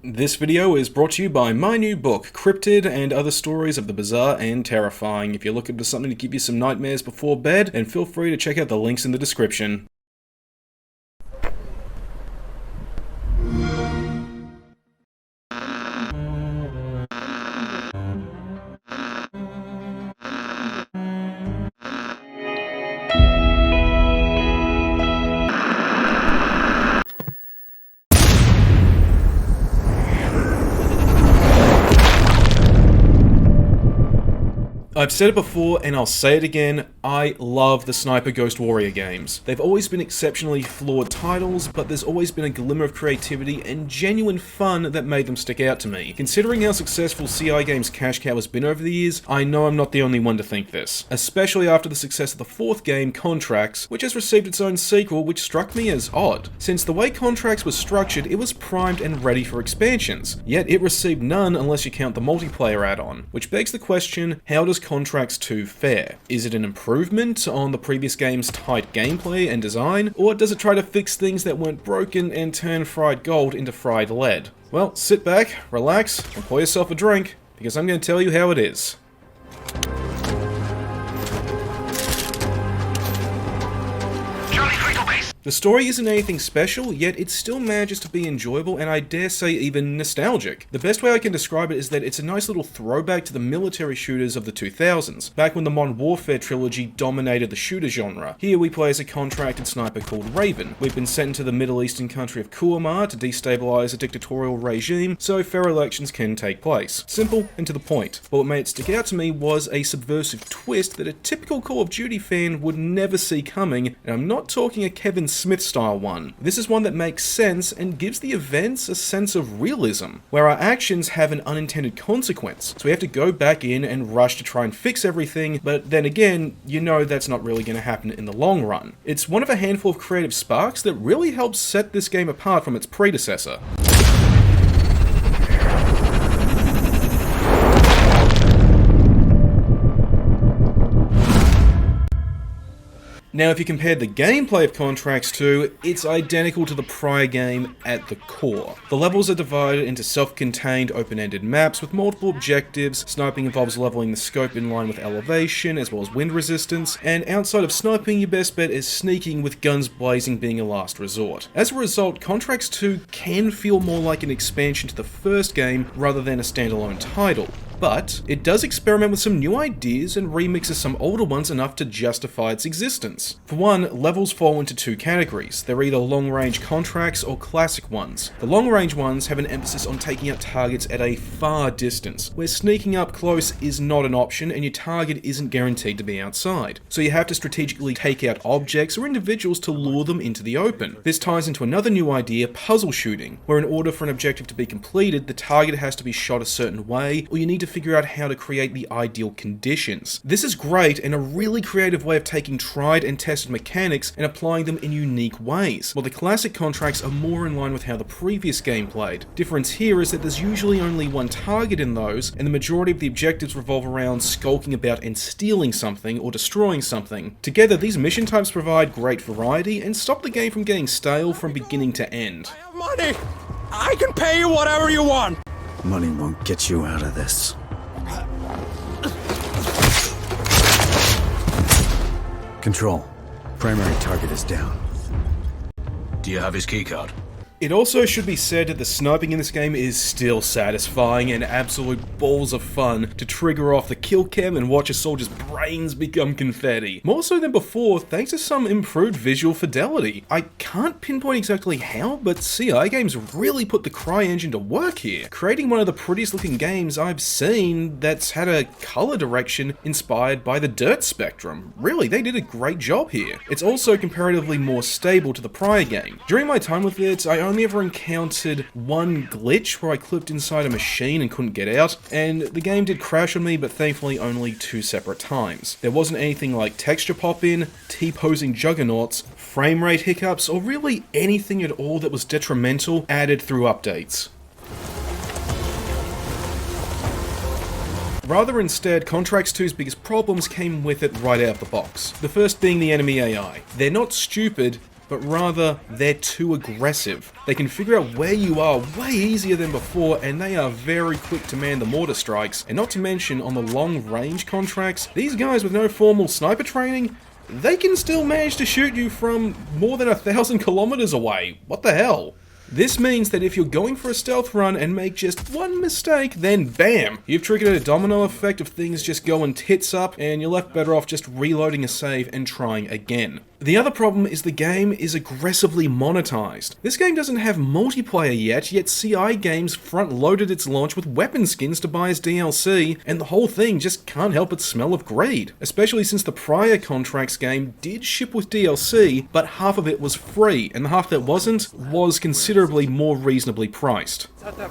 This video is brought to you by my new book, Cryptid and Other Stories of the Bizarre and Terrifying. If you're looking for something to give you some nightmares before bed, then feel free to check out the links in the description. I've said it before and I'll say it again, I love the Sniper Ghost Warrior games. They've always been exceptionally flawed titles, but there's always been a glimmer of creativity and genuine fun that made them stick out to me. Considering how successful CI Games' cash cow has been over the years, I know I'm not the only one to think this. Especially after the success of the fourth game, Contracts, which has received its own sequel, which struck me as odd. Since the way Contracts was structured, it was primed and ready for expansions, yet it received none unless you count the multiplayer add-on. Which begs the question, how does Contracts 2 fare? Is it an improvement on the previous game's tight gameplay and design, or does it try to fix things that weren't broken and turn fried gold into fried lead? Well, sit back, relax, and pour yourself a drink, because I'm going to tell you how it is. The story isn't anything special, yet it still manages to be enjoyable and I dare say even nostalgic. The best way I can describe it is that it's a nice little throwback to the military shooters of the 2000s, back when the Modern Warfare trilogy dominated the shooter genre. Here we play as a contracted sniper called Raven. We've been sent to the Middle Eastern country of Kuwait to destabilize a dictatorial regime so fair elections can take place. Simple and to the point. But what made it stick out to me was a subversive twist that a typical Call of Duty fan would never see coming, and I'm not talking a Kevin Smith style one. This is one that makes sense and gives the events a sense of realism, where our actions have an unintended consequence. So we have to go back in and rush to try and fix everything, but then again, you know that's not really going to happen in the long run. It's one of a handful of creative sparks that really helps set this game apart from its predecessor. Now, if you compared the gameplay of Contracts 2, it's identical to the prior game at the core. The levels are divided into self-contained, open-ended maps with multiple objectives. Sniping involves leveling the scope in line with elevation, as well as wind resistance, and outside of sniping, your best bet is sneaking, with guns blazing being a last resort. As a result, Contracts 2 can feel more like an expansion to the first game rather than a standalone title. But it does experiment with some new ideas and remixes some older ones enough to justify its existence. For one, levels fall into two categories. They're either long-range contracts or classic ones. The long-range ones have an emphasis on taking out targets at a far distance, where sneaking up close is not an option and your target isn't guaranteed to be outside. So you have to strategically take out objects or individuals to lure them into the open. This ties into another new idea, puzzle shooting, where in order for an objective to be completed, the target has to be shot a certain way, or you need to figure out how to create the ideal conditions. This is great and a really creative way of taking tried and tested mechanics and applying them in unique ways, while the classic contracts are more in line with how the previous game played. Difference here is that there's usually only one target in those, and the majority of the objectives revolve around skulking about and stealing something or destroying something. Together, these mission types provide great variety and stop the game from getting stale from beginning to end. I have money! I can pay you whatever you want! Money won't get you out of this. Control. Primary target is down. Do you have his keycard? It also should be said that the sniping in this game is still satisfying and absolute balls of fun to trigger off the kill cam and watch a soldier's brains become confetti. More so than before, thanks to some improved visual fidelity. I can't pinpoint exactly how, but CI Games really put the CryEngine to work here, creating one of the prettiest looking games I've seen that's had a color direction inspired by the Dirt spectrum. Really, they did a great job here. It's also comparatively more stable to the prior game. During my time with it, I only ever encountered one glitch where I clipped inside a machine and couldn't get out, and the game did crash on me, but thankfully only two separate times. There wasn't anything like texture pop-in, T-posing juggernauts, frame rate hiccups, or really anything at all that was detrimental added through updates. Rather instead, Contracts 2's biggest problems came with it right out of the box. The first being the enemy AI. They're not stupid, but rather they're too aggressive. They can figure out where you are way easier than before, and they are very quick to man the mortar strikes. And not to mention, on the long range contracts, these guys with no formal sniper training, they can still manage to shoot you from more than 1,000 kilometers away. What the hell? This means that if you're going for a stealth run and make just one mistake, then bam! You've triggered a domino effect of things just going tits up, and you're left better off just reloading a save and trying again. The other problem is the game is aggressively monetized. This game doesn't have multiplayer yet CI Games front-loaded its launch with weapon skins to buy as DLC, and the whole thing just can't help but smell of greed. Especially since the prior Contracts game did ship with DLC, but half of it was free, and the half that wasn't was considerably more reasonably priced. At the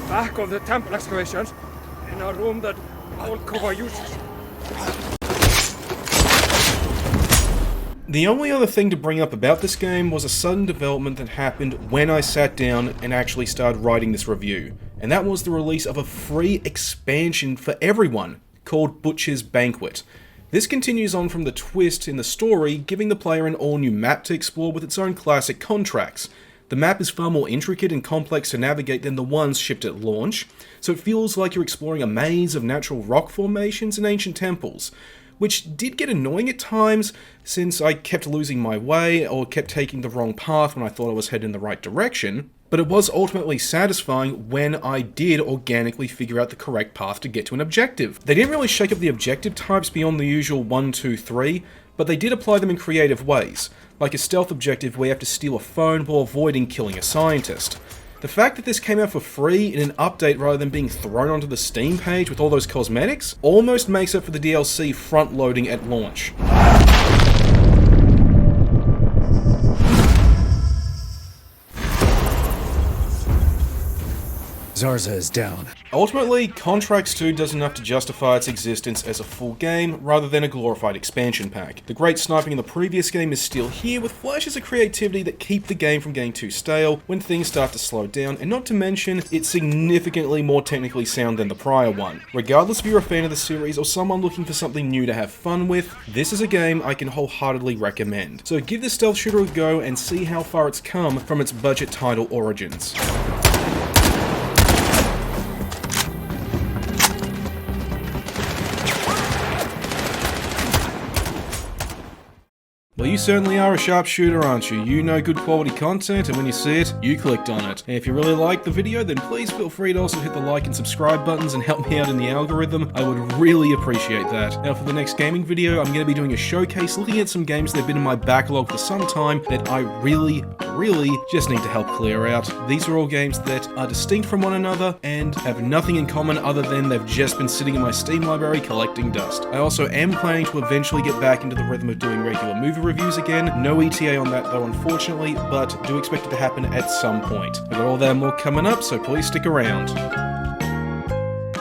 back of the temple excavations, in a room that old Kova uses. The only other thing to bring up about this game was a sudden development that happened when I sat down and actually started writing this review, and that was the release of a free expansion for everyone, called Butcher's Banquet. This continues on from the twist in the story, giving the player an all-new map to explore with its own classic contracts. The map is far more intricate and complex to navigate than the ones shipped at launch, so it feels like you're exploring a maze of natural rock formations and ancient temples, which did get annoying at times since I kept losing my way or kept taking the wrong path when I thought I was heading in the right direction, but it was ultimately satisfying when I did organically figure out the correct path to get to an objective. They didn't really shake up the objective types beyond the usual 1, 2, 3, but they did apply them in creative ways, like a stealth objective where you have to steal a phone while avoiding killing a scientist. The fact that this came out for free in an update rather than being thrown onto the Steam page with all those cosmetics almost makes up for the DLC front-loading at launch. Zarza is down. Ultimately, Contracts 2 does enough to justify its existence as a full game, rather than a glorified expansion pack. The great sniping in the previous game is still here, with flashes of creativity that keep the game from getting too stale when things start to slow down, and not to mention, it's significantly more technically sound than the prior one. Regardless if you're a fan of the series or someone looking for something new to have fun with, this is a game I can wholeheartedly recommend. So give this stealth shooter a go and see how far it's come from its budget title origins. Well, you certainly are a sharpshooter, aren't you? You know good quality content, and when you see it, you clicked on it. And if you really liked the video, then please feel free to also hit the like and subscribe buttons and help me out in the algorithm. I would really appreciate that. Now, for the next gaming video, I'm going to be doing a showcase looking at some games that have been in my backlog for some time that I really just need to help clear out. These are all games that are distinct from one another and have nothing in common other than they've just been sitting in my Steam library collecting dust. I also am planning to eventually get back into the rhythm of doing regular movie reviews again. No ETA on that though, unfortunately, but do expect it to happen at some point. I've got all that and more coming up, so please stick around.